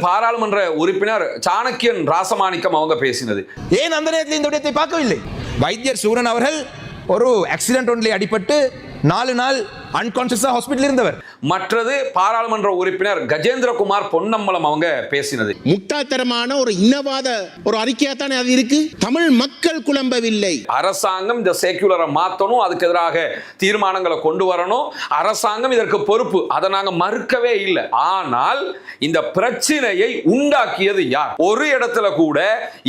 பாராளுமன்ற உறுப்பினர் சாணக்கியன் ராசமாணிக்கம் அவங்க பேசினது. ஏன் அந்த நேரத்தில் இந்த விடயத்தை பார்க்கவில்லை? வைத்தியர் சூரன் அவர்கள் ஒரு ஆக்சிடென்ட் ஒன்றில் அடிபட்டு 4 நாள் அன்கான்ஷியஸா ஹாஸ்பிடல் இருந்தவர். மற்றது பாராளுமன்ற உறுப்பினர் கஜேந்திரகுமார் பொன்னம்பலம் அவங்க பேசினது. முட்டாள்தனமான ஒரு இனவாத ஒரு அறிக்கையா தானே அது இருக்கு. தமிழ் மக்கள் குழம்பவில்லை. அரசாங்கம் இந்த செக்யூலரை மாத்தணும், அதுக்கு எதிராக தீர்மானங்களை கொண்டு வரணும், அரசாங்கம் இதற்கு பொறுப்பு, அதை நாங்க மறுக்கவே இல்லை. ஆனால் இந்த பிரச்சனையை உண்டாக்கியது யார்? ஒரு இடத்துல கூட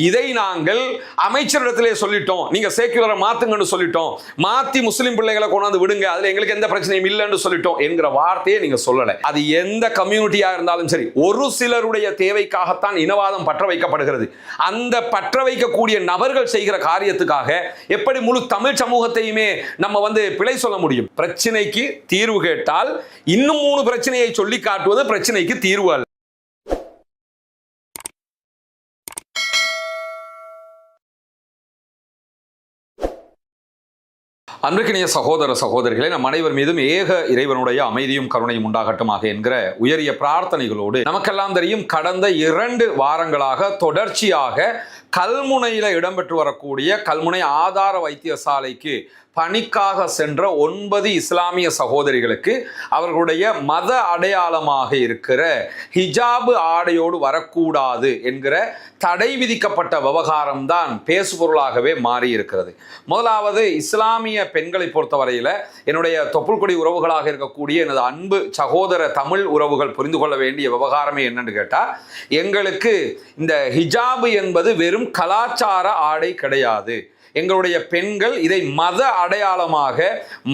இதை நாங்கள் அமைச்சரிடத்திலே சொல்லிட்டோம், நீங்க செக்யூலரை மாத்துங்கன்னு சொல்லிட்டோம், மாத்தி முஸ்லிம் பிள்ளைகளை கொண்டாந்து விடுங்க, அதுல எங்களுக்கு எந்த பிரச்சனையும் இல்லைன்னு சொல்லிட்டோம் என்கிற வார்த்தையை நீங்க சொல்லல. அது எந்த கம்யூனிட்டியா இருந்தாலும் சரி, ஒரு சிலருடைய தேவைக்காகத்தான் இனவாதம் பற்ற வைக்கப்படுகிறது. அந்த பற்ற வைக்கக்கூடிய நபர்கள் செய்கிற காரியத்துக்காக எப்படி முழு தமிழ் சமூகத்தையுமே நம்ம பிழை சொல்ல முடியும்? பிரச்சனைக்கு தீர்வு கேட்டால் இன்னும் 3 பிரச்சனையை சொல்லி காட்டுவது பிரச்சனைக்கு தீர்வு அல்ல. அன்பிற்கினிய சகோதர சகோதரிகளே, நம் அனைவர் மீதும் ஏக இறைவனுடைய அமைதியும் கருணையும் உண்டாகட்டுமாக என்கிற உயரிய பிரார்த்தனைகளோடு, நமக்கெல்லாம் தெரியும் கடந்த 2 வாரங்களாக தொடர்ச்சியாக கல்முனையில இடம்பெற்று வரக்கூடிய கல்முனை ஆதார வைத்தியசாலைக்கு பணிக்காக சென்ற 9 இஸ்லாமிய சகோதரிகளுக்கு அவர்களுடைய மத அடையாளமாக இருக்கிற ஹிஜாபு ஆடையோடு வரக்கூடாது என்கிற தடை விதிக்கப்பட்ட விவகாரம் தான் பேசுபொருளாகவே மாறி இருக்கிறது. முதலாவது, இஸ்லாமிய பெண்களை பொறுத்தவரையில் என்னுடைய தொப்புள்கொடி உறவுகளாக இருக்கக்கூடிய எனது அன்பு சகோதர தமிழ் உறவுகள் புரிந்து கொள்ள வேண்டிய விவகாரமே என்னன்னு கேட்டால், எங்களுக்கு இந்த ஹிஜாபு என்பது வெறும் கலாச்சார ஆடை கிடையாது. எங்களுடைய பெண்கள் இதை மத அடையாளமாக,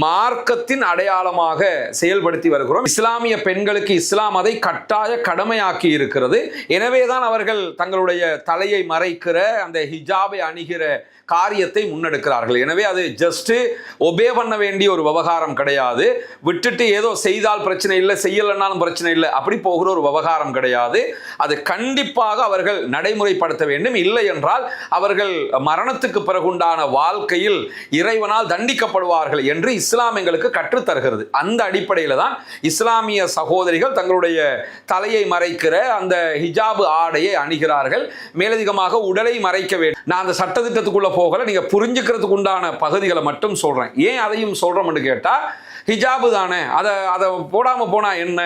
மார்க்கத்தின் அடையாளமாக செயல்படுத்தி வருகிறோம். இஸ்லாமிய பெண்களுக்கு இஸ்லாம் அதை கட்டாய கடமையாக்கி இருக்கிறது. எனவேதான் அவர்கள் தங்களுடைய தலையை மறைக்கிற அந்த ஹிஜாபை அணிகிற காரியத்தை முன்னெடுக்கிறார்கள். எனவே அது ஜஸ்ட் ஒபே பண்ண வேண்டிய ஒரு விவகாரம் கிடையாது. விட்டுட்டு ஏதோ செய்தால் பிரச்சனை இல்லை, செய்யலைன்னாலும் பிரச்சனை இல்லை, அப்படி போகிற ஒரு விவகாரம் கிடையாது. அது கண்டிப்பாக அவர்கள் நடைமுறைப்படுத்த வேண்டும். இல்லை என்றால் அவர்கள் மரணத்துக்கு பிறகுண்டான வாழ்க்கையில் இறைவனால் தண்டிக்கப்படுவார்கள் என்று இஸ்லாம் எங்களுக்கு கற்றுத்தருகிறது. அந்த அடிப்படையில் தான் இஸ்லாமிய சகோதரிகள் தங்களுடைய தலையை மறைக்கிற அந்த ஹிஜாபு ஆடையை அணிகிறார்கள். மேலதிகமாக உடலை மறைக்க வேண்டும். நான் அந்த சட்டத்திட்டத்துக்குள்ள போகல, நீங்க புரிஞ்சுக்கிறதுக்கு உண்டான பகுதிகளை மட்டும் சொல்றேன். ஏன் அதையும் சொல்றோம்னு கேட்டா, ஹிஜாபு தானே, அதை போடாம போனா என்ன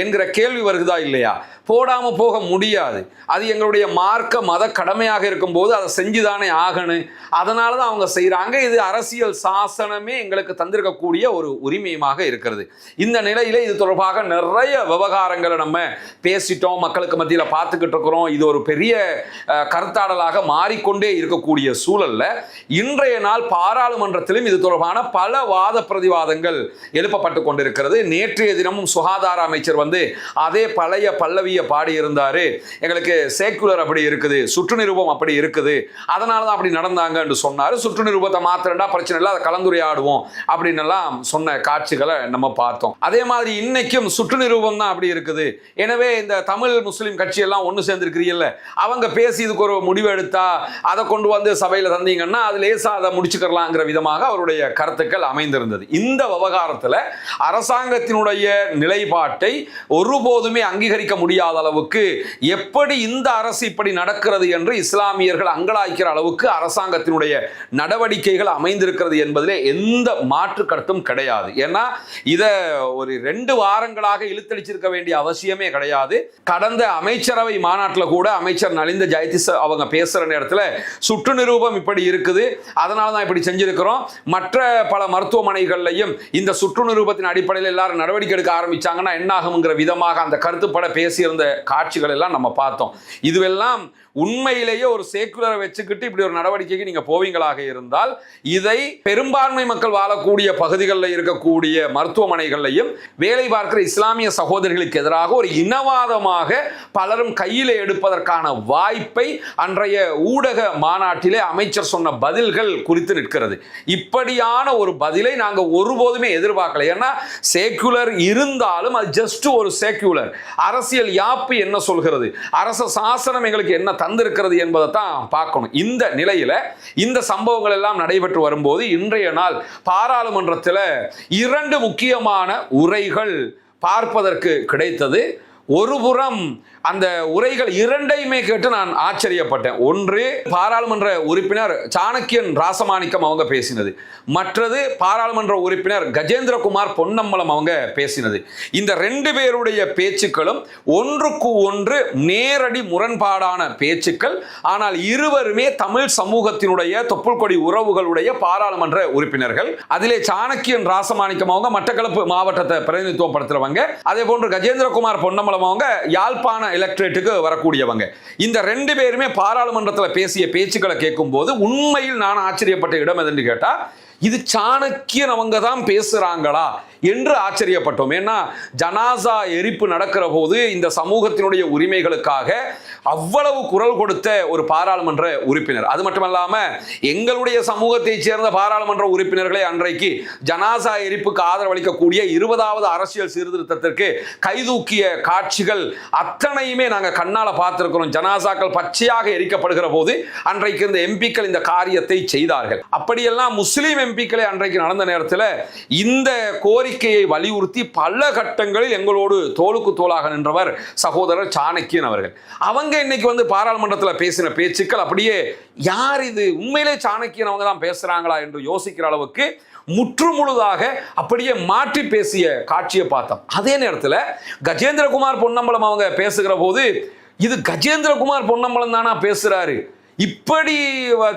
என்கிற கேள்வி வருகிறதா இல்லையா? போடாம போக முடியாது. அது எங்களுடைய மார்க்க மத கடமையாக இருக்கும்போது அதை செஞ்சுதானே ஆகணும். அதனால தான் அவங்க செய்கிறாங்க. இது அரசியல் சாசனமே எங்களுக்கு தந்திருக்கக்கூடிய ஒரு உரிமையமாக இருக்கிறது. இந்த நிலையில இது தொடர்பாக நிறைய விவகாரங்களை நம்ம பேசிட்டோம், மக்களுக்கு மத்தியில் பார்த்துக்கிட்டு இருக்கிறோம். இது ஒரு பெரிய கருத்தாடலாக மாறிக்கொண்டே இருக்கக்கூடிய சூழல்ல இன்றைய நாள் பாராளுமன்றத்திலும் இது தொடர்பான பல வாத பிரதிவாதங்கள் எழுப்பப்பட்டு கொண்டிருக்கிறது. நேற்றைய தினமும் சுகாதார அமைச்சர் அதே பழைய பல்லவியை பாடியிருந்தாரு. எங்களுக்கு சேக்குலர் அப்படி இருக்குது, சுற்று நிரூபம் அப்படி இருக்குது, அதனால தான் அப்படி நடந்தாங்க என்று சொன்னாரு. சுற்று நிரூபத்தை மாத்திரண்டா பிரச்சனை இல்லை, அதை கலந்துரையாடுவோம் அப்படின்னு எல்லாம் சொன்ன காட்சிகளை நம்ம பார்த்தோம். அதே மாதிரி இன்னைக்கும் சுற்று நிரூபம் தான் அப்படி இருக்குது. எனவே இந்த தமிழ் முஸ்லிம் கட்சி எல்லாம் ஒன்று சேர்ந்திருக்கிறீங்கல்ல, அவங்க பேசி இதுக்கு ஒரு முடிவு எடுத்தா அதை கொண்டு சபையில் தந்தீங்கன்னா அது லேசா அதை முடிச்சுக்கலாங்கிற விதமாக அவருடைய கருத்துக்கள் அமைந்திருந்தது. இந்த விவகாரத்தில் அரசாங்கத்தினுடைய நிலைப்பாட்டை ஒருபோதுமே அங்கீகரிக்க முடியாத அளவுக்கு, எப்படி இந்த அரசு இப்படி நடக்கிறது என்று இஸ்லாமியர்கள் அங்கலாய்க்கிற அளவுக்கு அரசாங்கத்தினுடைய நடவடிக்கைகள் அமைந்திருக்கிறது என்பதிலே எந்த மாற்று கருத்தும் கிடையாது. ஏன்னா இதை ஒரு 2 வாரங்களாக இழுத்தடிச்சிருக்க வேண்டிய அவசியமே கிடையாது. கடந்த அமைச்சரவை மாநாட்டில் கூட அமைச்சர் நலிந்த ஜெயதிஸ் அவங்க பேசுற நேரத்தில் சுற்று நிரூபம் இப்படி இருக்குது, அதனால தான் இப்படி செஞ்சிருக்கிறோம், மற்ற பல மருத்துவமனைகள்லையும் இந்த சுற்று நிரூபத்தின் அடிப்படையில் எல்லாரும் நடவடிக்கை எடுக்க ஆரம்பிச்சாங்கன்னா என்ன ஆகுங்கிற விதமாக அந்த கருத்துப்பட பேசியிருந்த காட்சிகள் எல்லாம் நம்ம பார்த்தோம். இதுவெல்லாம் உண்மையிலேயே ஒரு சேக்குலரை வச்சுக்கிட்டு இப்படி ஒரு நடவடிக்கைக்கு நீங்க போவீங்களாக இருந்தால், இதை பெரும்பான்மை மக்கள் வாழக்கூடிய பகுதிகளில் இருக்கக்கூடிய மருத்துவமனைகளையும் வேலை பார்க்கிற இஸ்லாமிய சகோதரிகளுக்கு எதிராக ஒரு இனவாதமாக பலரும் கையில் எடுப்பதற்கான வாய்ப்பை அன்றைய ஊடக மாநாட்டிலே அமைச்சர் சொன்ன பதில்கள் குறித்து நிற்கிறது. இப்படியான ஒரு பதிலை நாங்கள் ஒருபோதுமே எதிர்பார்க்கல. ஏன்னா சேக்குலர் இருந்தாலும் அது ஜஸ்ட் ஒரு சேக்குலர். அரசியல் யாப்பு என்ன சொல்கிறது, அரச சாசனம் எங்களுக்கு என்ன தந்திருக்கிறது என்பதை தான் பார்க்கணும். இந்த நிலையில இந்த சம்பவங்கள் எல்லாம் நடைபெற்று வரும்போது இன்றைய நாள் பாராளுமன்றத்தில் 2 முக்கியமான உரைகள் பார்ப்பதற்கு கிடைத்தது. ஒருபுறம் அந்த உரைகள் இரண்டையுமே கேட்டு நான் ஆச்சரியப்பட்டேன். ஒன்று பாராளுமன்ற உறுப்பினர் சாணக்கியன் ராசமாணிக்கம் அவங்க பேசினது, மற்றது பாராளுமன்ற உறுப்பினர் கஜேந்திரகுமார் பொன்னம்பலம் அவங்க பேசினது. இந்த ரெண்டு பேருடைய பேச்சுக்களும் ஒன்றுக்கு ஒன்று நேரடி முரண்பாடான பேச்சுக்கள். ஆனால் இருவருமே தமிழ் சமூகத்தினுடைய தொப்புள் கொடி உறவுகளுடைய பாராளுமன்ற உறுப்பினர்கள். அதிலே சாணக்கியன் ராசமாணிக்கம் அவங்க மட்டக்களப்பு மாவட்டத்தை பிரதிநிதித்துவப்படுத்துறவங்க, அதே போன்று கஜேந்திரகுமார் பொன்னம்பலம் அவங்க யாழ்ப்பாண எலக்ட்ரேட்டுக்கு வரக்கூடியவங்க. இந்த ரெண்டு பேருமே பாராளுமன்றத்தில் பேசிய பேச்சுக்களை கேட்கும் போது உண்மையில் நான் ஆச்சரியப்பட்ட இடம் எதுன்னு கேட்டா, இது சாணக்கியன் அவங்க தான் பேசுறாங்களா என்று ஆச்சரியப்பட்டோம். ஏன்னா ஜனாசா எரிப்பு நடக்கிற போது இந்த சமூகத்தினுடைய உரிமைகளுக்காக அவ்வளவு குரல் கொடுத்த ஒரு பாராளுமன்ற உறுப்பினர். அது மட்டுமல்லாம எங்களுடைய சமூகத்தை சேர்ந்த பாராளுமன்ற உறுப்பினர்களை அன்றைக்கு ஜனாசா எரிப்புக்கு ஆதரவளிக்கக்கூடிய 20வது அரசியல் சீர்திருத்தத்திற்கு கைதூக்கிய காட்சிகள் அத்தனையுமே நாங்கள் கண்ணால பார்த்திருக்கிறோம். ஜனாசாக்கள் பச்சையாக எரிக்கப்படுகிற போது அன்றைக்கு இந்த எம்பிக்கள் இந்த காரியத்தை செய்தார்கள். அப்படியெல்லாம் முஸ்லீம் எம்பிக்களை அன்றைக்கு நடந்த நேரத்தில் இந்த கோரிக்கையை வலியுறுத்தி பல கட்டங்களில் எங்களோடு தோளுக்கு தோளாக நின்றவர் சகோதரர் சாணக்கியன் அவர்கள். அவங்க இன்னைக்கு வந்து பாராளுமன்றத்தில் பேசின பேச்சுக்கள் அப்படியே யார் இது உண்மையிலே சாணக்கியன் அவங்க தான் பேசுறாங்களா என்று யோசிக்கிற அளவுக்கு முற்றுமுழுதாக அப்படியே மாற்றி பேசிய காட்சியை பார்த்தோம். அதே நேரத்தில் கஜேந்திரகுமார் பொன்னம்பலம் அவங்க பேசுகிற போது இது கஜேந்திரகுமார் பொன்னம்பலம் தானா பேசுறாரு, இப்படி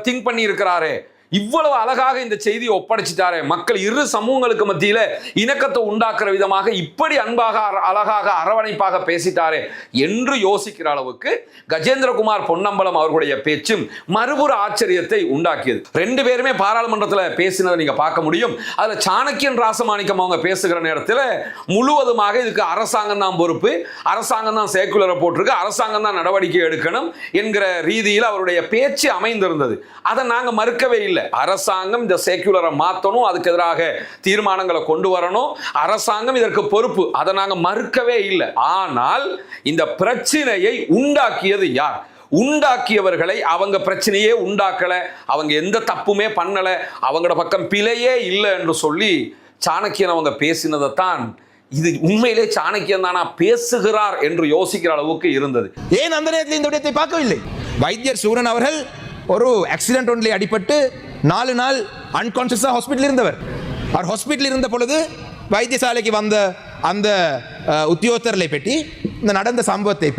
திங்க் பண்ணி இருக்கிறாரு, இவ்வளவு அழகாக இந்த செய்தியை ஒப்படைச்சிட்டாரே, மக்கள் இரு சமூகங்களுக்கு மத்தியில இணக்கத்தை உண்டாக்குற விதமாக இப்படி அன்பாக அழகாக அரவணைப்பாக பேசிட்டாரே என்று யோசிக்கிற அளவுக்கு கஜேந்திரகுமார் பொன்னம்பலம் அவர்களுடைய பேச்சும் மறுபுற ஆச்சரியத்தை உண்டாக்கியது. ரெண்டு பேருமே பாராளுமன்றத்தில் பேசினதை நீங்க பார்க்க முடியும். அதுல சாணக்கியன் ராசமாணிக்கம் அவங்க பேசுகிற நேரத்தில் முழுவதுமாக இதுக்கு அரசாங்கம் தான் பொறுப்பு, அரசாங்கம் தான் சேக்குலரை போட்டிருக்கு, அரசாங்கம் தான் நடவடிக்கை எடுக்கணும் என்கிற ரீதியில் அவருடைய பேச்சு அமைந்திருந்தது. அதை நாங்கள் மறுக்கவே இல்லை. அரசாங்கம் இந்த சேக்குலரை மாற்றணும், அதுக்கு எதிராக தீர்மானங்களை கொண்டு வரணும், அரசாங்கம் இதற்கு பொறுப்பு, அதை நாங்கள் மறுக்கவே இல்லை. ஆனால் இந்த பிரச்சனையை உண்டாக்கியது யார்? உண்டாக்கியவர்களை அவங்க பிரச்சனையே உண்டாக்கல, அவங்க எந்த தப்புமே பண்ணல, அவங்களோட பக்கம் பிழையே இல்லை என்று சொல்லி சாணக்கியன் அவங்க பேசினதைத்தான் இது உண்மையிலே சாணக்கியன் தானா பேசுகிறார் என்று யோசிக்கிற அளவுக்கு இருந்தது. ஏன் அந்த நேரத்தில் இந்த விடயத்தை பார்க்கவில்லை? வைத்தியர் சூரன் அவர்கள் ஒரு ஆக்சிடென்ட் ஒன்றில் அடிபட்டு 4 நாள் அன்கான்சியஸாக ஹாஸ்பிட்டல் இருந்தவர். அவர் ஹாஸ்பிட்டல் இருந்த பொழுது வைத்தியசாலைக்கு வந்த அந்த உத்தியோகத்தர்களை பற்றி இந்த நடந்த சம்பவத்தை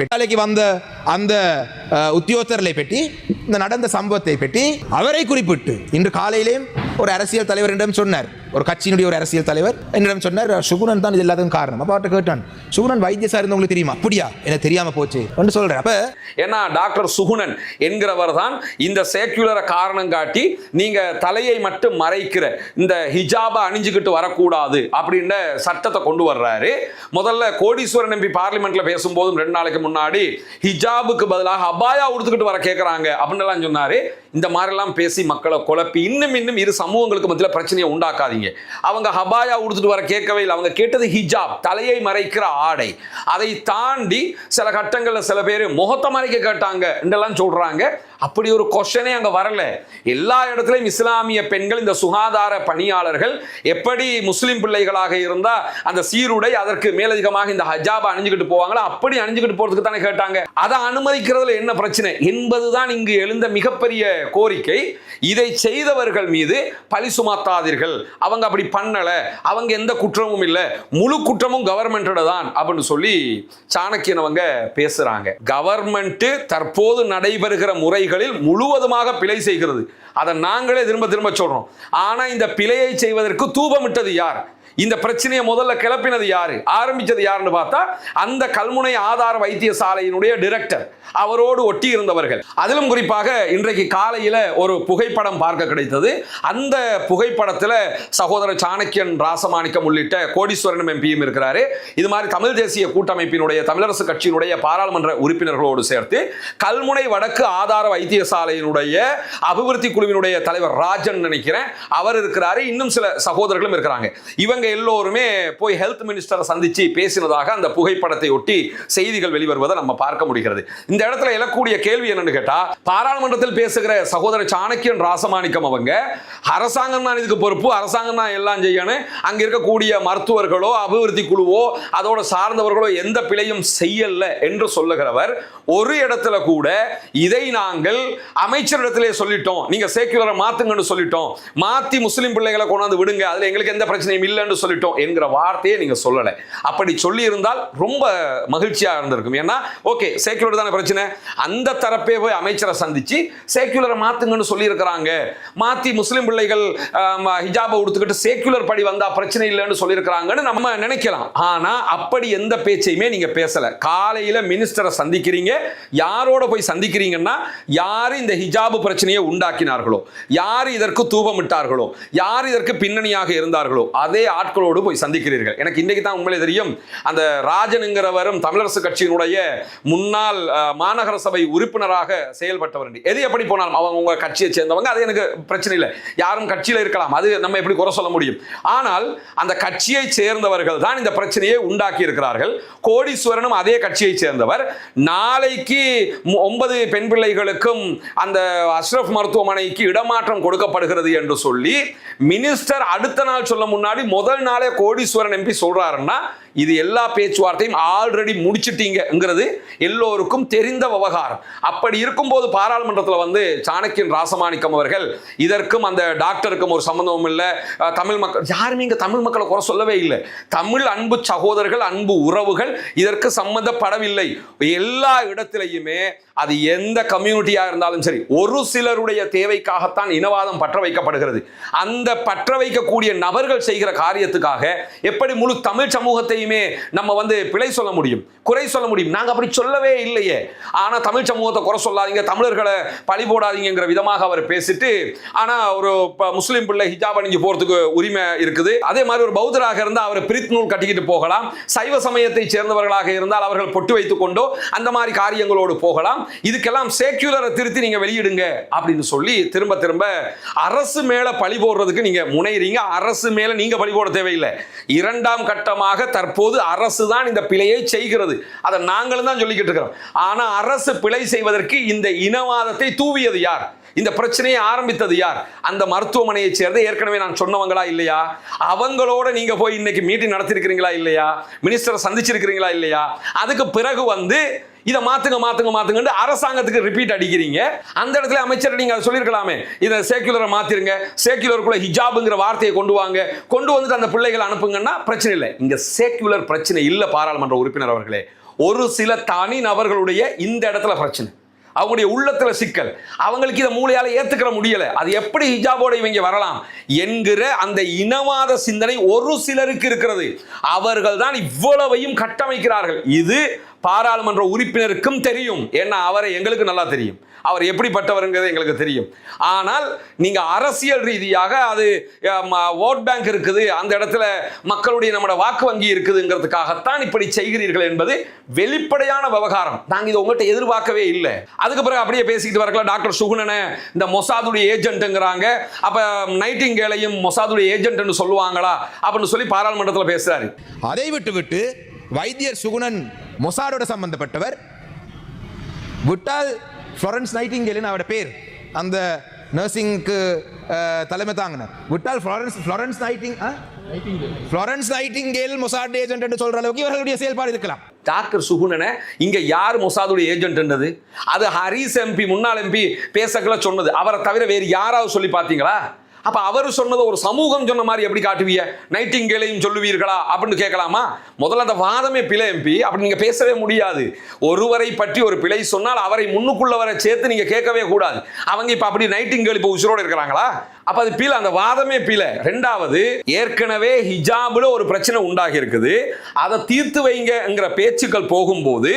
பற்றி இந்த நடந்த சம்பவத்தை பற்றி அவரை குறிப்பிட்டு இன்று காலையிலேயும் ஒரு அரசியல் தலைவர் என்னிடம் சொன்னார், ஒரு கட்சியினுடைய ஒரு அரசியல் தலைவர் என்னிடம் சொன்னார், சுகுணன் தான் இது எல்லாத்துக்கும் காரணம். அப்போ அவர்கிட்ட கேட்டான், சுகுணன் வைத்தியசார் உங்களுக்கு தெரியுமா? அப்படியா, எனக்கு தெரியாம போச்சு என்று சொல்றேன். அப்ப ஏன்னா டாக்டர் சுகுணன் என்கிறவர் தான் இந்த சேக்குலரை காரணம் காட்டி நீங்க தலையை மட்டும் மறைக்கிற இந்த ஹிஜாபை அணிஞ்சுக்கிட்டு வரக்கூடாது அப்படின்ற சட்டத்தை கொண்டு வர்றாரு. முதல்ல கோடீஸ்வரன் எம்பி பார்லிமெண்ட்ல பேசும்போதும் 2 நாளைக்கு முன்னாடி ஹிஜாபுக்கு பதிலாக அபாயா உடுத்துக்கிட்டு வர கேட்கறாங்க அப்படின்னு எல்லாம் சொன்னாரு. இந்த மாதிரிலாம் பேசி மக்களை குழப்பி இன்னும் இரு சமூகங்களுக்கு மத்தியில் பிரச்சனையை உண்டாக்காதீங்க. அவங்க ஹபாயா உடுத்துட்டு வர கேட்கவே இல்லை, அவங்க கேட்டது ஹிஜாப், தலையை மறைக்கிற ஆடை. அதை தாண்டி சில கட்டங்களில் சில பேர் முகத்தை மறைக்க கேட்டாங்க என்றெல்லாம் சொல்றாங்க. அப்படி ஒரு கொஸ்டனே அங்க வரல. எல்லா இடத்துலையும் இஸ்லாமிய பெண்கள், இந்த சுகாதார பணியாளர்கள் எப்படி முஸ்லிம் பிள்ளைகளாக இருந்தா அந்த சீருடை அதற்கு மேலதிகமாக இந்த ஹஜாபை அணிஞ்சுக்கிட்டு போவாங்களா, அப்படி அணிஞ்சுக்கிட்டு போறதுக்கு தானே கேட்டாங்க. அதை அனுமதிக்கிறதுல என்ன பிரச்சனை என்பதுதான் இங்கு எழுந்த மிகப்பெரிய கோரிக்கை. இதை செய்தவர்கள் மீது பழி சுமத்தாதீர்கள், அவங்க அப்படி பண்ணல, அவங்க எந்த குற்றமும் இல்லை, முழு குற்றமும் கவர்மெண்டோட தான் அப்படின்னு சொல்லி சாணக்கியன் அவங்க பேசுறாங்க. கவர்மெண்ட் தற்போது நடைபெறுகிற முறைகளில் முழுவதுமாக பிழை செய்கிறது. அதை நாங்களே திரும்ப சொல்றோம். ஆனா இந்த பிழையை செய்வதற்கு தூபமிட்டது யார்? இந்த பிரச்சனையை முதல்ல கிளப்பினது யாரு, ஆரம்பிச்சது யாருன்னு பார்த்தா அந்த கல்முனை ஆதார வைத்தியசாலையினுடைய டைரக்டர், அவரோடு ஒட்டி இருந்தவர்கள். அதிலும் குறிப்பாக இன்றைக்கு காலையில ஒரு புகைப்படம் பார்க்க கிடைத்தது. அந்த புகைப்படத்தில் சகோதரர் சாணக்கியன் ராசமாணிக்கம் உள்ளிட்ட கோடீஸ்வரன் எம்பியும் இருக்கிறாரு. இது மாதிரி தமிழ் தேசிய கூட்டமைப்பினுடைய தமிழரசு கட்சியினுடைய பாராளுமன்ற உறுப்பினர்களோடு சேர்த்து கல்முனை வடக்கு ஆதார வைத்தியசாலையினுடைய அபிவிருத்தி குழுவினுடைய தலைவர் ராஜன் நினைக்கிறேன் அவர் இருக்கிறாரு. இன்னும் சில சகோதரர்களும் இருக்கிறாங்க. இவங்க இவங்க எல்லோருமே போய் ஹெல்த் மினிஸ்டரை சந்திச்சு பேசினதாக அந்த புகைப்படத்தை ஒட்டி செய்திகள் வெளிவருவதை நம்ம பார்க்க முடிகிறது. இந்த இடத்துல எழக்கூடிய கேள்வி என்னன்னு கேட்டா, பாராளுமன்றத்தில் பேசுகிற சகோதரர் சாணக்கியன் ராசமாணிக்கம் அவங்க அரசாங்கம் தான் இதுக்கு பொறுப்பு, அரசாங்கம் தான் எல்லாம் செய்யணும், அங்க இருக்கக்கூடிய மருத்துவர்களோ அபிவிருத்தி குழுவோ அதோட சார்ந்தவர்களோ எந்த பிழையும் செய்யல என்று சொல்லுகிறவர் ஒரு இடத்துல கூட இதை நாங்கள் அமைச்சரிடத்திலே சொல்லிட்டோம், நீங்க சேக்குலரை மாத்துங்கன்னு சொல்லிட்டோம், மாத்தி முஸ்லிம் பிள்ளைகளை கொண்டாந்து விடுங்க, அதுல எங்களுக்கு எந்த பிரச்சனையும் இல்லைன்னு சொல்லிட்டோம் என்கிற வார்த்தையை நீங்க சொல்லல. அப்படி சொல்லி இருந்தால் ரொம்ப மகிழ்ச்சியா இருந்திருக்கும். ஏன்னா ஓகே சேக்குலர் தானே பிரச்சனை, அந்த தரப்பே போய் அமைச்சரை சந்திச்சு சேக்குலரை மாத்துங்கன்னு சொல்லி இருக்கிறாங்க, மாத்தி முஸ்லிம் பிள்ளைகள் ஹிஜாபை உடுத்துக்கிட்டு சேக்குலர் படி வந்தா பிரச்சனை இல்லைன்னு சொல்லி இருக்கிறாங்கன்னு நம்ம நினைக்கலாம். ஆனா அப்படி எந்த பேச்சையுமே நீங்க பேசல. காலையில மினிஸ்டரை சந்திக்கிறீங்க, யாரோட போய் சந்திக்கிறீங்கன்னா யாரு இந்த ஹிஜாபு பிரச்சனையை உண்டாக்கினார்களோ, யாரு இதற்கு தூபமிட்டார்களோ, யார் இதற்கு பின்னணியாக இருந்தார்களோ அதே ஆட்களோடு போய் சந்திக்கிறீர்கள். எனக்கு இன்னைக்கு தான் உண்மையிலே தெரியும், அந்த ராஜனுங்கிறவரும் தமிழரசு கட்சியினுடைய முன்னாள் மாநகர சபை உறுப்பினராக செயல்பட்டவர். எது எப்படி போனாலும் அவங்க உங்க கட்சியை சேர்ந்தவங்க, அது எனக்கு பிரச்சனை இல்லை, யாரும் கட்சியில் இருக்கலாம், அது நம்ம எப்படி குறை சொல்ல முடியும். ஆனால் அந்த கட்சியை சேர்ந்தவர்கள் தான் இந்த பிரச்சனையை உண்டாக்கி இருக்கிறார்கள். கோடீஸ்வரனும் அதே கட்சியை சேர்ந்தவர். நாளைக்கு 9 பெண் பிள்ளைகளுக்கும் அந்த அஷ்ரப் மருத்துவமனைக்கு இடமாற்றம் கொடுக்கப்படுகிறது என்று சொல்லி மினிஸ்டர் அடுத்த நாள் சொல்ல முன்னாடி முதல் நாளே கோடீஸ்வரன் எம்பி சொல்றாருன்னா இது எல்லா பேச்சுவார்த்தையும் ஆல்ரெடி முடிச்சிட்டீங்கிறது எல்லோருக்கும் தெரிந்த விவகாரம். அப்படி இருக்கும்போது பாராளுமன்றத்தில் வந்து சாணக்கியன் ராசமாணிக்கம் அவர்கள் இதற்கும் அந்த டாக்டருக்கும் ஒரு சம்பந்தமும் இல்லை, தமிழ் மக்கள் யாருமே இங்க தமிழ் மக்களை குறை சொல்லவே இல்லை, தமிழ் அன்பு சகோதரர்கள் அன்பு உறவுகள் இதற்கு சம்பந்தப்படவில்லை. எல்லா இடத்திலையுமே அது எந்த கம்யூனிட்டியா இருந்தாலும் சரி ஒரு சிலருடைய தேவைக்காகத்தான் இனவாதம் பற்ற வைக்கப்படுகிறது. அந்த பற்ற வைக்கக்கூடிய நபர்கள் செய்கிற காரியத்துக்காக எப்படி முழு தமிழ் சமூகத்தையுமே நம்ம வந்து பிழை சொல்ல முடியும், குறை சொல்ல முடியும்? நாங்க அப்படி சொல்லவே இல்லையே. ஆனா தமிழ் சமூகத்தை குறை சொல்லாதீங்க, தமிழர்களை பழி போடாதீங்கிற விதமாக அவர் பேசிட்டு, ஆனா ஒரு முஸ்லீம் பிள்ளை ஹிஜாப் அணிஞ்சு போறதுக்கு உரிமை இருக்குது, அதே மாதிரி ஒரு பௌத்தராக இருந்தால் அவர் பிரித் நூல் கட்டிக்கிட்டு போகலாம், சைவ சமயத்தை சேர்ந்தவர்களாக இருந்தால் அவர்கள் பொட்டு வைத்துக் கொண்டோ அந்த மாதிரி காரியங்களோடு போகலாம், இதுக்கெல்லாம் சேக்குலரை திருத்தி நீங்க வெளியிடுங்க அப்படின்னு சொல்லி திரும்ப திரும்ப அரசு மேல பழி போடுறதுக்கு நீங்க முனைறீங்க. அரசு மேல நீங்க பழி போட தேவையில்லை. இரண்டாம் கட்டமாக தற்போது அரசு தான் இந்த பிழையை செய்கிறது, அதை நாங்களும் தான் சொல்லிக்கிட்டு இருக்கிறோம். ஆனா அரசு பிழை செய்வதற்கு இந்த இனவாதத்தை தூவியது யார்? இந்த பிரச்சனையை ஆரம்பித்தது யார்? அந்த மருத்துவமனையை சேர்ந்த ஏற்கனவே நான் சொன்னவங்களா இல்லையா? அவங்களோட நீங்க போய் இன்னைக்கு மீட்டிங் நடத்திருக்கிறீங்களா இல்லையா? மினிஸ்டரை சந்திச்சிருக்கிறீங்களா இல்லையா? அதுக்கு பிறகு வந்து இதை மாத்துங்க மாத்துங்க மாத்துங்க அரசாங்கத்துக்கு ரிப்பீட் அடிக்கிறீங்க. அந்த இடத்துல அமைச்சர் நீங்க அதை சொல்லியிருக்கலாமே, இதை சேக்குலரை மாத்திருங்க, சேக்குலருக்குள்ள ஹிஜாப்ங்கிற வார்த்தையை கொண்டு வாங்க, கொண்டு வந்துட்டு அந்த பிள்ளைகளை அனுப்புங்கன்னா பிரச்சனை இல்லை. இங்க சேக்குலர் பிரச்சனை இல்லை பாராளுமன்ற உறுப்பினர் அவர்களே, ஒரு சில தனி நபர்களுடைய இந்த இடத்துல பிரச்சனை, அவங்களுடைய உள்ளத்துல சிக்கல், அவங்களுக்கு இதை மூளையால ஏத்துக்கிற முடியல, அது எப்படி ஹிஜாபோட இவங்க வரலாம் என்கிற அந்த இனவாத சிந்தனை ஒரு சிலருக்கு இருக்கிறது. அவர்கள் தான் இவ்வளவையும் கட்டமைக்கிறார்கள். இது பாராளுமன்ற உறுப்பினருக்கும் தெரியும், ஏன்னா அவரை எங்களுக்கு நல்லா தெரியும், அவர் எப்படிப்பட்டவருங்கிறது எங்களுக்கு தெரியும். ஆனால் நீங்க அரசியல் ரீதியாக அது ஓட் பேங்க் இருக்குது, அந்த இடத்துல மக்களுடைய நம்மளோட வாக்கு வங்கி இருக்குதுங்கிறதுக்காகத்தான் இப்படி செய்கிறீர்கள் என்பது வெளிப்படையான விவகாரம். நாங்க இதை உங்கள்கிட்ட எதிர்பார்க்கவே இல்லை. அதுக்கு பிறகு அப்படியே பேசிக்கிட்டு வரலாம், டாக்டர் சுகுணனை இந்த மொசாதுடைய ஏஜென்ட்ங்கிறாங்க, அப்ப நைட்டிங்கேலையும் மொசாதுடைய ஏஜென்ட்னு சொல்லுவாங்களா அப்படின்னு சொல்லி பாராளுமன்றத்தில் பேசுறாரு. அதை விட்டு வைத்தியர் சுகுணன் மொசாடோட சம்பந்தப்பட்டவர், விட்டால் ஃப்ளோரன்ஸ் நைட்டிங்கேல் அவரோட பேர், அந்த நர்சிங்க்கு தலைமை தாங்கினார், விட்டால் ஃப்ளோரன்ஸ் நைட்டிங்கேல் மொசாட் ஏஜென்ட் என்று சொல்ற அளவுக்கு இவர்களுடைய செயல்பாடு இருக்கலாம். டாக்டர் சுகுணனை இங்க யார் மொசாதுடைய ஏஜென்ட்ன்றது அது ஹரிஸ் எம்பி முன்னாள் எம்பி பேசக்கல சொன்னது, அவரை தவிர வேறு யாராவது சொல்லி பார்த்தீங்களா? அப்ப அவர் சொன்னது ஒரு சமூகம் சொன்ன மாதிரி எப்படி காட்டுவீங்க? நைட்டிங்கேலையும் சொல்லுவீர்களா அப்படின்னு கேட்கலாமா? முதல்ல அந்த வாதமே பிழை எம்பி, அப்படி நீங்க பேசவே முடியாது. ஒருவரை பற்றி ஒரு பிழை சொன்னால் அவரை முன்னுக்குள்ள வர சேர்த்து நீங்க கேட்கவே கூடாது. அவங்க இப்ப அப்படி நைட்டிங்கேல் இப்ப உயிரோடு இருக்கிறாங்களா? அப்ப அது பிழை, அந்த வாதமே பிழை. ரெண்டாவது, ஏற்கனவே ஹிஜாப்ல ஒரு பிரச்சனை உண்டாகி இருக்குது, அதை தீர்த்து வைங்கிற பேச்சுக்கள் போகும்போது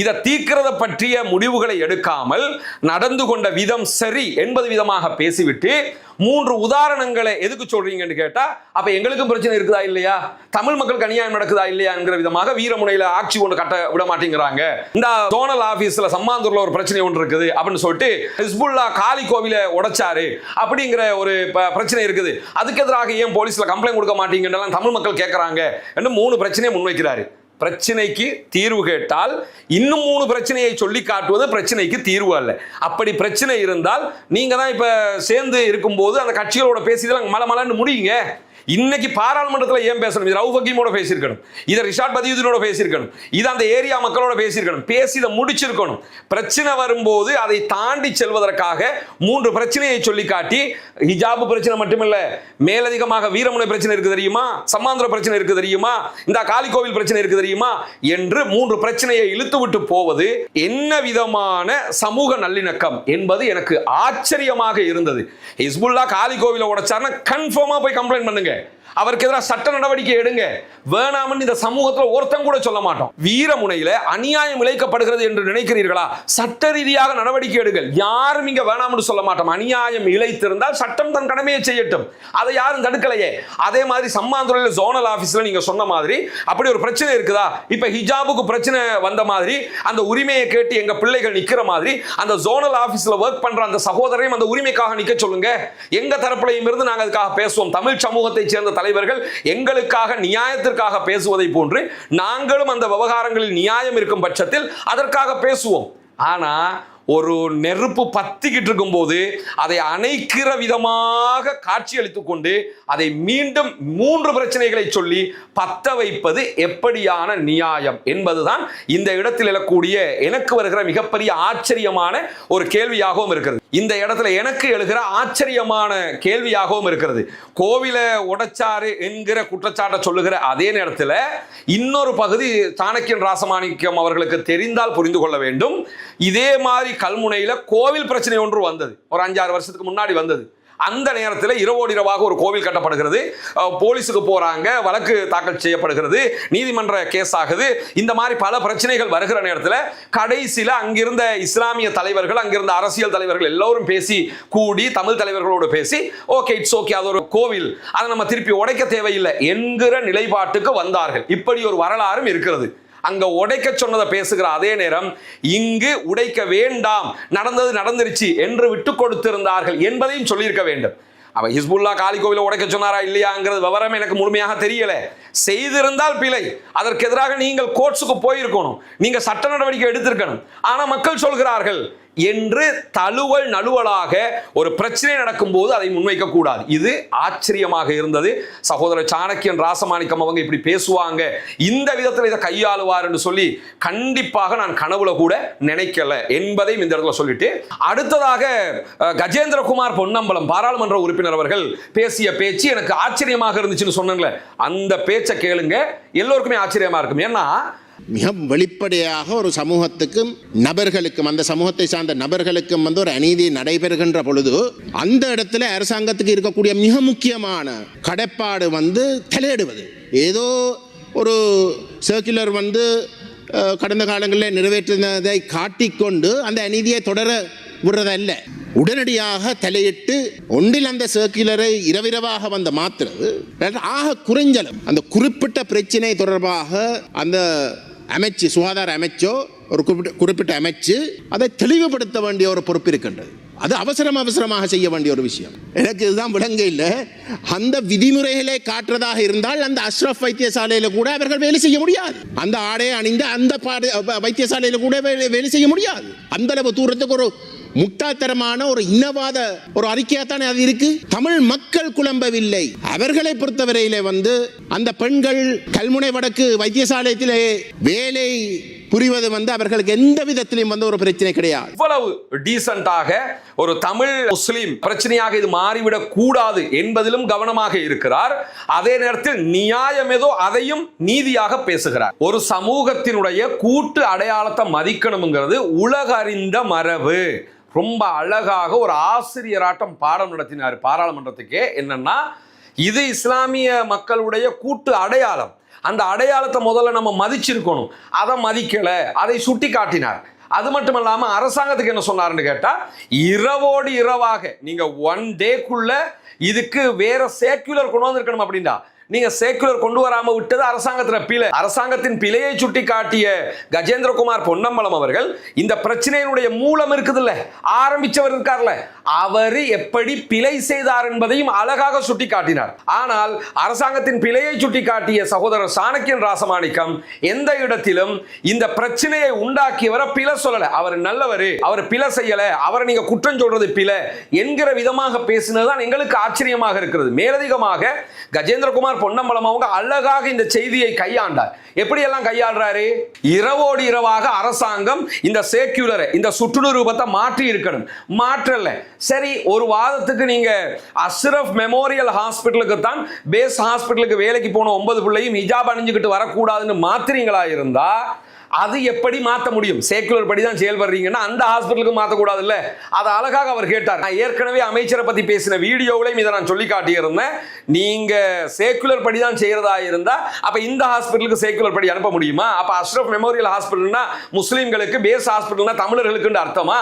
இதை தீர்க்கிறத பற்றிய முடிவுகளை எடுக்காமல் நடந்து கொண்ட விதம் சரி என்பது விதமாக பேசிவிட்டு 3 உதாரணங்களை எதுக்கு சொல்றீங்கன்னு கேட்டா, அப்ப எங்களுக்கும் பிரச்சனை இருக்குதா இல்லையா, தமிழ் மக்களுக்கு அநியாயம் நடக்குதா இல்லையா என்கிற விதமாக வீரமுனையில ஆட்சி ஒன்று கட்ட விட மாட்டேங்கிறாங்க. இந்த ஜோனல் ஆபீஸ்ல சம்மாந்தூர்ல ஒரு பிரச்சனை ஒன்று இருக்குது அப்படின்னு சொல்லிட்டு ஹிஸ்புல்லா காளி கோவிலை உடைச்சாரு அப்படிங்கிற ஒரு பிரச்சனை இருக்குது, அதுக்கு எதிராக ஏன் போலீஸ்ல கம்ப்ளைண்ட் கொடுக்க மாட்டீங்கன்னு தமிழ் மக்கள் கேட்கறாங்க என்று 3 பிரச்சனையை முன்வைக்கிறாரு. பிரச்சனைக்கு தீர்வு கேட்டால் இன்னும் 3 பிரச்சனையை சொல்லி காட்டுவது பிரச்சனைக்கு தீர்வு அல்ல. அப்படி பிரச்சனை இருந்தால் நீங்க தான் இப்ப சேர்ந்து இருக்கும்போது அந்த கட்சிகளோட பேசிதான் மலமலன்னு முடியுங்க. இன்னைக்கு பாராளுமன்றத்தில் ஏன் பேசணும்? இது ரவுஃப் ஹக்கீமோட பேசியிருக்கணும், இதை ரிஷாட் பதியுதீனோட பேசியிருக்கணும், இது அந்த ஏரியா மக்களோட பேசியிருக்கணும், பேசி இதை முடிச்சிருக்கணும். பிரச்சனை வரும்போது அதை தாண்டி செல்வதற்காக 3 பிரச்சனையை சொல்லி காட்டி, ஹிஜாபு பிரச்சனை மட்டுமில்ல, மேலதிகமாக வீரமுனை பிரச்சனை இருக்கு தெரியுமா, சம்மாந்திர பிரச்சனை இருக்கு தெரியுமா, இந்த காளிகோவில் பிரச்சனை இருக்கு தெரியுமா என்று 3 பிரச்சனையை இழுத்து விட்டு போவது என்ன விதமான சமூக நல்லிணக்கம் என்பது எனக்கு ஆச்சரியமாக இருந்தது. ஹிஸ்புல்லா காளிகோவிலை உடைச்சாருன்னா கன்ஃபார்மா போய் கம்ப்ளைண்ட் பண்ணுங்க, அவருக்கு எதிராக சட்ட நடவடிக்கை எடுங்க, வேணாம்னு இந்த சமூகத்தில் ஒருத்தன் கூட சொல்ல மாட்டோம். வீரமுனையில அநியாயம் இழைக்கப்படுகிறது என்று நினைக்கிறீர்களா, சட்ட ரீதியாக நடவடிக்கை எடுங்கள், யாரும் இங்க வேணாம்னு சொல்ல மாட்டோம். அநியாயம் இழைத்திருந்தால் சட்டம் தன் கடமையை செய்யட்டும், அதை யாரும் தடுக்கலையே. அதே மாதிரி சம்மாந்துறையில் ஜோனல் ஆபீஸ்ல நீங்க சொன்ன மாதிரி அப்படி ஒரு பிரச்சனை இருக்குதா, இப்ப ஹிஜாபுக்கு பிரச்சனை வந்த மாதிரி அந்த உரிமையை கேட்டு எங்க பிள்ளைகள் நிக்கிற மாதிரி அந்த ஜோனல் ஆபீஸ்ல ஒர்க் பண்ற அந்த சகோதரையும் அந்த உரிமைக்காக நிக்க சொல்லுங்க. எங்க தரப்புலையும் இருந்து நாங்கள் அதுக்காக பேசுவோம். தமிழ் சமூகத்தை சேர்ந்த தலைவர்கள் எங்களுக்காக நியாயத்திற்காக பேசுவதை போன்று நாங்களும் அந்த விவகாரங்களில் நியாயம் இருக்கும் பட்சத்தில் அதற்காக பேசுவோம். ஆனா ஒரு நெருப்பு பத்திக்கிட்டு இருக்கும் போது அதை அணைக்கிற விதமாக காட்சியளித்துக் கொண்டு அதை மீண்டும் 3 பிரச்சனைகளை சொல்லி பத்த வைப்பது எப்படியான நியாயம் என்பதுதான் இந்த இடத்தில் எழக்கூடிய எனக்கு வருகிற மிகப்பெரிய ஆச்சரியமான ஒரு கேள்வியாகவும் இருக்கிறது. இந்த இடத்துல எனக்கு எழுகிற ஆச்சரியமான கேள்வியாகவும் இருக்கிறது. கோவிலை உடைச்சாரு என்கிற குற்றச்சாட்டை சொல்லுகிற அதே நேரத்தில் இன்னொரு பகுதி சாணக்கியன் ராசமாணிக்கம் அவர்களுக்கு தெரிந்தால் புரிந்து கொள்ள வேண்டும். இதே மாதிரி கல்முனையில கோவில் பிரச்சனை ஒன்று வந்தது, ஒரு 5-6 வருஷத்துக்கு முன்னாடி வந்தது. அந்த நேரத்தில் இரவோடு இரவாக ஒரு கோவில் கட்டப்படுகிறது, போலீஸுக்கு போறாங்க, வழக்கு தாக்கல் செய்யப்படுகிறது, நீதிமன்ற கேஸ் ஆகுது. இந்த மாதிரி பல பிரச்சனைகள் வருகிற நேரத்தில் கடைசியில் அங்கிருந்த இஸ்லாமிய தலைவர்கள், அங்கிருந்த அரசியல் தலைவர்கள் எல்லோரும் பேசி கூடி தமிழ் தலைவர்களோடு பேசி ஓகே இட்ஸ் ஓகே, அது ஒரு கோவில், அதை நம்ம திருப்பி உடைக்க தேவையில்லை என்கிற நிலைப்பாட்டுக்கு வந்தார்கள். இப்படி ஒரு வரலாறும் இருக்கிறது. அங்க உடைக்க சொன்னதை பேசுகிற அதே நேரம் இங்கு உடைக்க வேண்டாம், நடந்தது நடந்துருச்சு என்று விட்டு கொடுத்திருந்தார்கள் என்பதையும் சொல்லியிருக்க வேண்டும். அவ ஹிஸ்புல்லா காளிகோவிலை உடைக்க சொன்னாரா இல்லையாங்கிறது விவரம் எனக்கு முழுமையாக தெரியல. செய்திருந்தால் பிழை, அதற்கு எதிராக நீங்கள் கோர்ட்ஸுக்கு போயிருக்கணும், நீங்க சட்ட நடவடிக்கை எடுத்திருக்கணும். ஆனா மக்கள் சொல்கிறார்கள் என்று தழுவல் நழுவலாக ஒரு பிரச்சனை நடக்கும் போது அதை முன்வைக்க கூடாது. இது ஆச்சரியமாக இருந்தது. சகோதரர் சாணக்கியன் ராசமாணிக்கம் அவங்க இப்படி பேசுவாங்க, இந்த விதத்தில் இதை கையாளுவார் என்று சொல்லி கண்டிப்பாக நான் கனவுல கூட நினைக்கல என்பதையும் இந்த இடத்துல சொல்லிட்டு, அடுத்ததாக கஜேந்திரகுமார் பொன்னம்பலம் பாராளுமன்ற உறுப்பினர் அவர்கள் பேசிய பேச்சு எனக்கு ஆச்சரியமாக இருந்துச்சுன்னு சொன்னாங்களே, அந்த பேச்சை கேளுங்க, எல்லோருக்குமே ஆச்சரியமா இருக்கும். ஏன்னா மிக வெளிப்படையாக ஒரு சமூகத்துக்கும் நபர்களுக்கும், அந்த சமூகத்தை சார்ந்த நபர்களுக்கும் ஒரு அநீதி நடைபெறுகின்ற பொழுது அந்த இடத்துல அரசாங்கத்துக்கு இருக்கக்கூடிய மிக முக்கியமான கடப்பாடு தலையிடுவது. ஏதோ ஒரு சர்க்குலர் கடந்த காலங்களில் நிறைவேற்றினதை காட்டிக்கொண்டு அந்த அநீதியை தொடர விடுறதல்ல, உடனடியாக தலையிட்டு ஒன்றில் அந்த சர்க்குலரை இரவிரவாக மாற்றுறது. ஆக குறைஞ்சலும் அந்த குறிப்பிட்ட பிரச்சனை தொடர்பாக அந்த அமைச்சு, சுகாதார அமைச்சோ ஒரு குறிப்பிட்ட அமைச்சு அதை தெளிவுபடுத்த வேண்டிய ஒரு பொறுப்பு இருக்கின்றது. அது அவசரமாக செய்ய வேண்டிய ஒரு விஷயம். எனக்கு இதுதான் விளங்க இல்லை. அந்த விதிமுறைகளை காட்டுறதாக இருந்தால் அந்த அஷ்ரஃப் வைத்தியசாலையில கூட அவர்கள் வேலை செய்ய முடியாது, அந்த ஆடையை அணிந்த அந்த வைத்தியசாலையில கூட வேலை செய்ய முடியாது. அந்த அளவு தூரத்துக்கு ஒரு முட்டாள்தனமான ஒரு இனவாத ஒரு அறிக்கையாத்தானே அது இருக்கு. தமிழ் மக்கள் குழம்பவில்லை. அவர்களை பொறுத்தவரையிலே அந்த பெண்கள் கல்முனை வடக்கு வைத்தியசாலையிலே வேலை புரிவது அவர்களுக்கு எந்த விதத்திலும் ஒரு பிரச்சனை கிடையாது. இவ்வளவு டீசென்ட்டாக ஒரு தமிழ் முஸ்லிம் பிரச்சனையாக இது மாறிவிடக் கூடாது என்பதிலும் கவனமாக இருக்கிறார். அதே நேரத்தில் நியாயம் ஏதோ அதையும் நீதியாக பேசுகிறார். ஒரு சமூகத்தினுடைய கூட்டு அடையாளத்தை மதிக்கணுங்கிறது உலக அறிந்த மரபு. ரொம்ப அழகாக ஒரு ஆசிரியராட்டம் பாடம் நடத்தினார் பாராளுமன்றத்துக்கே. என்னன்னா, இது இஸ்லாமிய மக்களுடைய கூட்டு அடையாளம், அந்த அடையாளத்தை முதல்ல நம்ம மதிச்சிருக்கணும். அதை மதிக்கல, அதை சுட்டி காட்டினார். அது மட்டும் இல்லாம அரசாங்கத்துக்கு என்ன சொன்னாருன்னு கேட்டா, இரவோடு இரவாக நீங்க ஒன் டேக்குள்ள இதுக்கு வேற சேக்குலர் கொண்டு வந்திருக்கணும் அப்படின்னா, நீங்க சேக்குலர் கொண்டு வராம விட்டது அரசாங்கத்துல பிழை. அரசாங்கத்தின் பிழையை சுட்டி காட்டிய கஜேந்திரகுமார் பொன்னம்பலம் அவர்கள் இந்த பிரச்சனையினுடைய மூலம் இருக்குதுல்ல, ஆரம்பிச்சவர் இருக்கார்ல, அவர் எப்படி பிழை செய்தார் என்பதையும் அழகாக சுட்டி காட்டினார். ஆனால் அரசாங்கத்தின் பிழையை சுட்டி காட்டிய சகோதரர் சாணக்கியன் ராசமாணிக்கம் எந்த இடத்திலும் இந்த பிரச்சனையை உண்டாக்கியவரை பிழை சொல்லல. அவர் நல்லவர், அவர் பிழை செய்யல, அவரை நீங்க குற்றம் சொல்றது பிழை என்கிற விதமாக பேசினதுதான் எங்களுக்கு ஆச்சரியமாக இருக்கிறது. மேலதிகமாக கஜேந்திரகுமார் பொன்னம்பலம் அவங்க அழகாக இந்த செய்தியை கையாண்டார். எப்படி எல்லாம் கையாள்றாரு? இரவோடு இரவாக அரசாங்கம் இந்த சேக்குலரை, இந்த சுற்றுலா ரூபத்தை மாற்றி இருக்கணும், மாற்றல. சரி, ஒரு வாதத்துக்கு நீங்க அஷ்ரஃப் மெமோரியல் ஹாஸ்பிட்டலுக்கு தான் பேஸ் ஹாஸ்பிட்டலுக்கு வேலைக்கு போன 9 பிள்ளையும் ஹிஜாப் அணிஞ்சுக்கிட்டு வரக்கூடாதுன்னு மாத்திரீங்களா இருந்தா அது எப்படி மாற்ற முடியும்? சேக்குலர் படி தான் செயல்படுறீங்கன்னா அந்த ஹாஸ்பிட்டலுக்கு மாற்றக்கூடாது இல்ல? அதை அழகாக அவர் கேட்டார். நான் ஏற்கனவே அமைச்சரை பத்தி பேசின வீடியோவிலையும் இதை நான் சொல்லி காட்டியிருந்தேன். நீங்க சேக்குலர் படி தான் செய்யறதா இருந்தா அப்ப இந்த ஹாஸ்பிட்டலுக்கு சேக்குலர் படி அனுப்ப முடியுமா? அப்ப அஷ்ரஃப் மெமோரியல் ஹாஸ்பிட்டல்னா முஸ்லிம்களுக்கு, பேஸ் ஹாஸ்பிட்டல்னா தமிழர்களுக்கு அர்த்தமா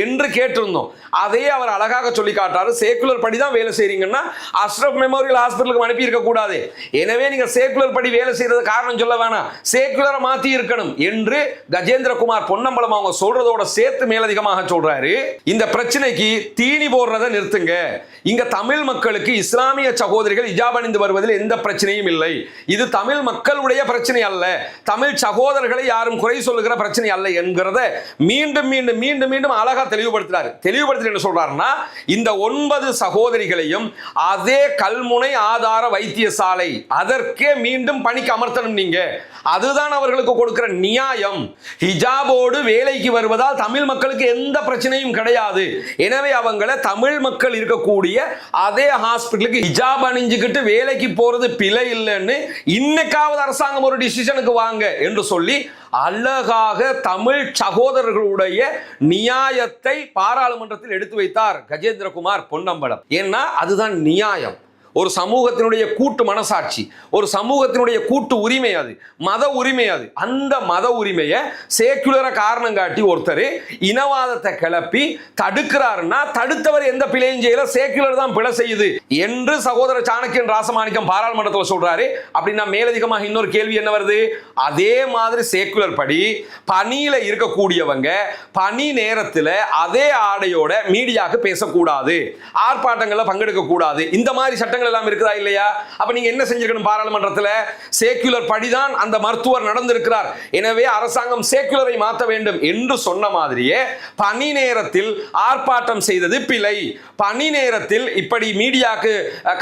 என்று கேட்டிருந்தோம். அதே அவர் அழகாக சொல்லி காட்டாரு. சேக்குலர் படி தான் வேலை செய்றீங்கன்னா அஷ்ரஃப் மெமோரியல் ஹாஸ்பிட்டலுக்கு அனுப்பி இருக்க கூடாது. எனவே நீங்க சேக்குலர் படி வேலை செய்யறது காரணம் சொல்ல வேணாம், சேக்குலரை மாத்தி இருக்கணும் என்று கஜேந்திரகுமார் பொன்னம்பலம் அவங்க சொல்றதோட சேர்த்து மேலதிகமாக சொல்றாரு. இந்த பிரச்சனைக்கு தீனி போடுறதை நிறுத்துங்க. இங்க தமிழ் மக்களுக்கு, இஸ்லாமிய சகோதரிகள் ஹிஜாப் அணிந்து வருவதில் எந்த பிரச்சனையும் இல்லை. இது தமிழ் மக்களுடைய பிரச்சனை அல்ல, தமிழ் சகோதரர்களை யாரும் குறை சொல்லுகிற பிரச்சனை அல்ல என்கிறத மீண்டும் மீண்டும் மீண்டும் மீண்டும் அழகா தெளிவுபடுத்துறாரு. தெளிவுபடுத்தி என்ன சொல்றாருன்னா, இந்த 9 சகோதரிகளையும் அதே கல்முனை ஆதார வைத்தியசாலை அதற்கே மீண்டும் பணிக்கு அமர்த்தணும் நீங்க. அதுதான் அவர்களுக்கு கொடுக்கிற நியாயம். ஹிஜாபோடு வேலைக்கு வருவதால் தமிழ் மக்களுக்கு எந்த பிரச்சனையும் கிடையாது. எனவே அவங்கள தமிழ் மக்கள் இருக்கக்கூடிய அதே ஹாஸ்பிட்டலுக்கு ஹிஜாப் அணிஞ்சுக்கிட்டு வேலைக்கு போறது பிழை இல்லைன்னு இன்னைக்காவது அரசாங்கம் ஒரு டிசிஷனுக்கு வாங்க என்று சொல்லி அழகாக தமிழ் சகோதரர்களுடைய நியாயத்தை பாராளுமன்றத்தில் எடுத்து வைத்தார் கஜேந்திரகுமார் பொன்னம்பலம். ஏன்னா அதுதான் நியாயம். ஒரு சமூகத்தினுடைய கூட்டு மனசாட்சி, ஒரு சமூகத்தினுடைய கூட்டு உரிமை, அது மத உரிமை. அது அந்த மத உரிமையை சேக்குலரை காரணம் காட்டி ஒருத்தர் இனவாதத்தை கிளப்பி தடுக்கிறாருன்னா தடுத்தவர் எந்த பிழையும் செய்யல, சேக்குலர் தான் பிழை செய்யுது என்று சகோதரர் சாணக்கியன் ராசமாணிக்கம் பாராளுமன்றத்தில் சொல்றாரு. அப்படின்னா மேலதிகமாக இன்னொரு கேள்வி என்ன வருது? அதே மாதிரி சேக்குலர் படி பணியில இருக்கக்கூடியவங்க பணி நேரத்தில் அதே ஆடையோட மீடியாவுக்கு பேசக்கூடாது, ஆர்ப்பாட்டங்களில் பங்கெடுக்க கூடாது, இந்த மாதிரி சட்டங்கள் எல்லாம் இருக்குதா இல்லையா? அப்ப நீங்க என்ன செஞ்சிருக்கணும்? பாராளுமன்றத்தில் சேக்குலர் படிதான் அந்த மருத்துவர் நடந்திருக்கிறார், எனவே அரசாங்கம் சேக்குலரை மாற்ற வேண்டும் என்று சொன்ன மாதிரியே பணி நேரத்தில் ஆர்ப்பாட்டம் செய்தது பிழை, பணி நேரத்தில் இப்படி மீடியாக்கு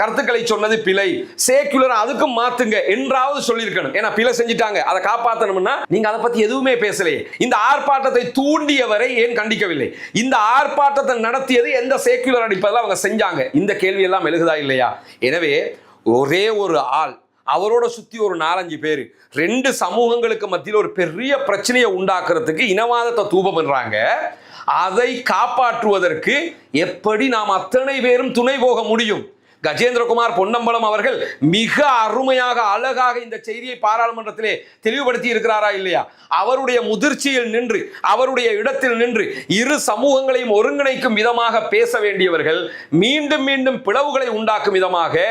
கருத்துக்களை சொன்னது பிழை, சேக்குலர் அதுக்கும் மாத்துங்க என்றாவது சொல்லியிருக்கணும். ஏன்னா பிழை செஞ்சிட்டாங்க, அதை காப்பாற்றணும்னா நீங்க அதை பத்தி எதுவுமே பேசலையே. இந்த ஆர்ப்பாட்டத்தை தூண்டியவரை ஏன் கண்டிக்கவில்லை? இந்த ஆர்ப்பாட்டத்தை நடத்தியது எந்த சேக்குலர் அடிப்பதில் அவங்க செஞ்சாங்க? இந்த கேள்வி எல்லாம் எழுகுதா இல்லையா? எனவே ஒரே ஒரு ஆள், அவரோட சுத்தி ஒரு 4-5 பேர் 2 சமூகங்களுக்கு மத்தியில் ஒரு பெரிய பிரச்சனையை உண்டாக்குறதுக்கு இனவாதத்தை தூபம் பண்றாங்க. அதை காப்பாற்றுவதற்கு எப்படி நாம் அத்தனை பேரும் துணை போக முடியும்? கஜேந்திரகுமார் பொன்னம்பலம் அவர்கள் மிக அருமையாக அழகாக இந்த செய்தியை பாராளுமன்றத்திலே தெளிவுபடுத்தி இருக்கிறாரா இல்லையா? அவருடைய முதிர்ச்சியில் நின்று, அவருடைய இடத்தில் நின்று இரு சமூகங்களையும் ஒருங்கிணைக்கும் விதமாக பேச வேண்டியவர்கள் மீண்டும் மீண்டும் பிளவுகளை உண்டாக்கும் விதமாக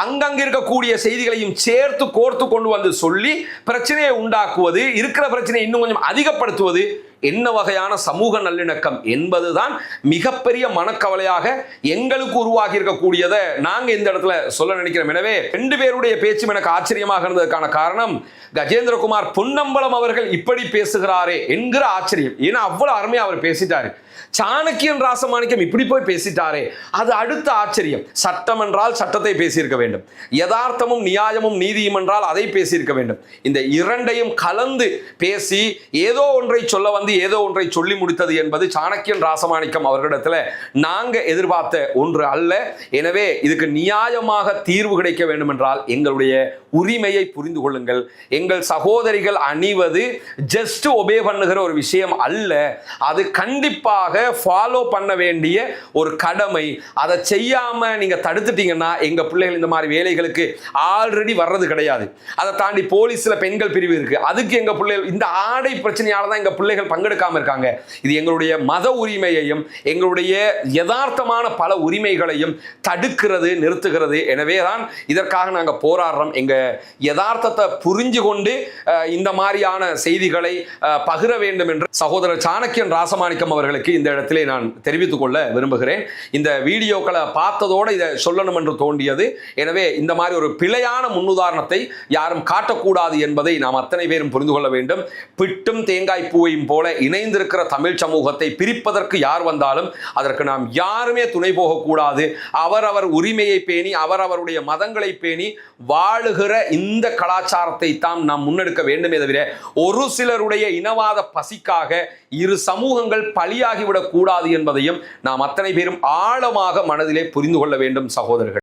அங்கங்க இருக்கக்கூடிய செய்திகளையும் சேர்த்து கோர்த்து கொண்டு வந்து சொல்லி பிரச்சனையை உண்டாக்குவது, இருக்கிற பிரச்சனையை இன்னும் கொஞ்சம் அதிகப்படுத்துவது என்ன வகையான சமூக நல்லிணக்கம் என்பதுதான் மிகப்பெரிய மனக்கவலையாக எங்களுக்கு உருவாகி இருக்கக்கூடியதை நாங்க இந்த இடத்துல சொல்ல நினைக்கிறோம். எனவே 2 பேருடைய பேச்சும் எனக்கு ஆச்சரியமாக இருந்ததற்கான காரணம், கஜேந்திரகுமார் பொன்னம்பலம் அவர்கள் இப்படி பேசுகிறாரே என்கிற ஆச்சரியம். ஏன்னா அவ்வளவு அருமையா அவர் பேசிட்டாரு. சாணக்கியன் ராசமாணிக்கம் இப்படி போய் பேசிட்டாரே, அது அடுத்த ஆச்சரியம். சட்டம் என்றால் சட்டத்தை பேசியிருக்க வேண்டும், யதார்த்தமும் நியாயமும் நீதியும் என்றால் அதை பேசியிருக்க வேண்டும். இந்த இரண்டையும் கலந்து பேசி ஏதோ ஒன்றை சொல்ல வந்து ஏதோ ஒன்றை சொல்லி முடித்தது என்பது சாணக்கியன் ராசமாணிக்கம் அவர்களிடத்துல நாங்க எதிர்பார்த்த ஒன்று அல்ல. எனவே இதுக்கு நியாயமாக தீர்வு கிடைக்க வேண்டும் என்றால் எங்களுடைய உரிமையை புரிந்து கொள்ளுங்கள். எங்கள் சகோதரிகள் அணிவது ஜஸ்ட் ஒபே பண்ணுகிற ஒரு விஷயம் அல்ல, அது கண்டிப்பாக ஃபாலோ பண்ண வேண்டிய ஒரு கடமை. அதை செய்யாம நீங்க தடுத்துட்டீங்கன்னா எங்க பிள்ளைகள் இந்த மாதிரி வேலைகளுக்கு ஆல்ரெடி வர்றது கிடையாது. அதை தாண்டி போலீஸ்ல பெண்கள் பிரிவு இருக்கு, அதுக்கு எங்க பிள்ளைகள் இந்த ஆடை பிரச்சனையால தான் எங்க பிள்ளைகள் பங்கெடுக்காம இருக்காங்க. இது எங்களுடைய மத உரிமையையும் எங்களுடைய யதார்த்தமான பல உரிமைகளையும் தடுக்கிறது, நிறுத்துகிறது. எனவே தான் இதற்காக நாங்கள் போராடுறோம். எங்க யதார்த்தத்தை புரிஞ்சு கொண்டு இந்த மாதிரியான செய்திகளை பகிர வேண்டும் என்று சகோதரர் சாணக்கியன் ராசமாணிக்கம் அவர்களுக்கு இந்த இடத்திலே நான் தெரிவித்துக் கொள்ள விரும்புகிறேன். இந்த வீடியோக்களை பார்த்ததோடு இதை சொல்லணும் என்று தோன்றியது. எனவே இந்த மாதிரி ஒரு பிழையான முன்னுதாரணத்தை யாரும் காட்டக்கூடாது என்பதை நாம் அத்தனை பேரும் புரிந்து கொள்ள வேண்டும். பிட்டும் தேங்காய் பூவையும் போல இணைந்திருக்கிற தமிழ் சமூகத்தை பிரிப்பதற்கு யார் வந்தாலும் அதற்கு நாம் யாருமே துணை போகக்கூடாது. அவரவர் உரிமையை பேணி அவரவருடைய மதங்களை பேணி வாழுகிற இந்த கலாச்சாரத்தை தான் நாம் முன்னெடுக்க வேண்டுமே தவிர ஒரு சிலருடைய இனவாத பசிக்காக இரு சமூகங்கள் பலியாகிவிடக் கூடாது என்பதையும் நாம் அத்தனை பேரும் ஆழமாக மனதிலே புரிந்து கொள்ள வேண்டும் சகோதரர்கள்.